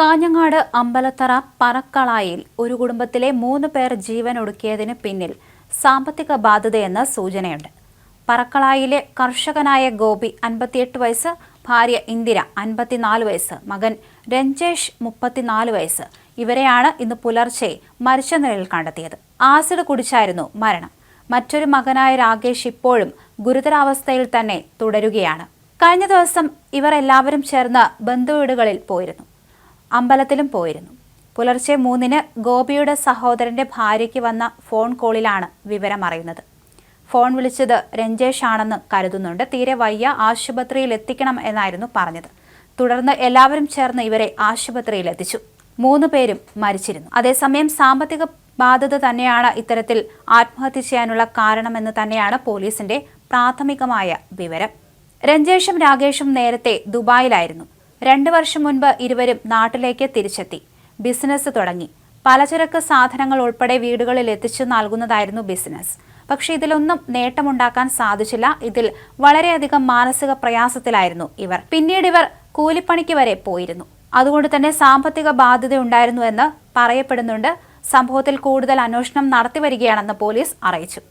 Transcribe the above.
കാഞ്ഞങ്ങാട് അമ്പലത്തറ പറക്കളായിൽ ഒരു കുടുംബത്തിലെ 3 പേർ ജീവൻ ഒടുക്കിയതിന് പിന്നിൽ സാമ്പത്തിക ബാധ്യതയെന്ന് സൂചനയുണ്ട്. പറക്കളായിലെ കർഷകനായ ഗോപി 58 വയസ്സ്, ഭാര്യ ഇന്ദിര 54 വയസ്സ്, മകൻ രഞ്ജേഷ് 34 വയസ്സ് ഇവരെയാണ് ഇന്ന് പുലർച്ചെ മരിച്ച നിലയിൽ കണ്ടെത്തിയത്. ആസിഡ് കുടിച്ചായിരുന്നു മരണം. മറ്റൊരു മകനായ രാകേഷ് ഇപ്പോഴും ഗുരുതരാവസ്ഥയിൽ തന്നെ തുടരുകയാണ്. കഴിഞ്ഞ ദിവസം ഇവർ എല്ലാവരും ചേർന്ന് ബന്ധുവീടുകളിൽ പോയിരുന്നു. അമ്പലത്തിലും പോയിരുന്നു. പുലർച്ചെ 3-ന് ഗോപിയുടെ സഹോദരന്റെ ഭാര്യയ്ക്ക് വന്ന ഫോൺ കോളിലാണ് വിവരമറിയുന്നത്. ഫോൺ വിളിച്ചത് രഞ്ജേഷ് ആണെന്ന് കരുതുന്നുണ്ട്. തീരെ വയ്യ, ആശുപത്രിയിൽ എത്തിക്കണം എന്നായിരുന്നു പറഞ്ഞത്. തുടർന്ന് എല്ലാവരും ചേർന്ന് ഇവരെ ആശുപത്രിയിൽ എത്തിച്ചു. 3 പേരും മരിച്ചിരുന്നു. അതേസമയം സാമ്പത്തിക ബാധ്യത തന്നെയാണ് ഇത്തരത്തിൽ ആത്മഹത്യ ചെയ്യാനുള്ള കാരണമെന്ന് തന്നെയാണ് പോലീസിന്റെ പ്രാഥമികമായ വിവരം. രഞ്ജേഷും രാകേഷും നേരത്തെ ദുബായിലായിരുന്നു. 2 വർഷം മുൻപ് ഇരുവരും നാട്ടിലേക്ക് തിരിച്ചെത്തി ബിസിനസ് തുടങ്ങി. പലചരക്ക് സാധനങ്ങൾ ഉൾപ്പെടെ വീടുകളിൽ എത്തിച്ചു നൽകുന്നതായിരുന്നു ബിസിനസ്. പക്ഷേ ഇതിലൊന്നും നേട്ടമുണ്ടാക്കാൻ സാധിച്ചില്ല. ഇതിൽ വളരെയധികം മാനസിക പ്രയാസത്തിലായിരുന്നു ഇവർ. പിന്നീട് ഇവർ കൂലിപ്പണിക്ക് വരെ പോയിരുന്നു. അതുകൊണ്ട് തന്നെ സാമ്പത്തിക ബാധ്യത ഉണ്ടായിരുന്നുവെന്ന് പറയപ്പെടുന്നുണ്ട്. സംഭവത്തിൽ കൂടുതൽ അന്വേഷണം നടത്തിവരികയാണെന്ന് പോലീസ് അറിയിച്ചു.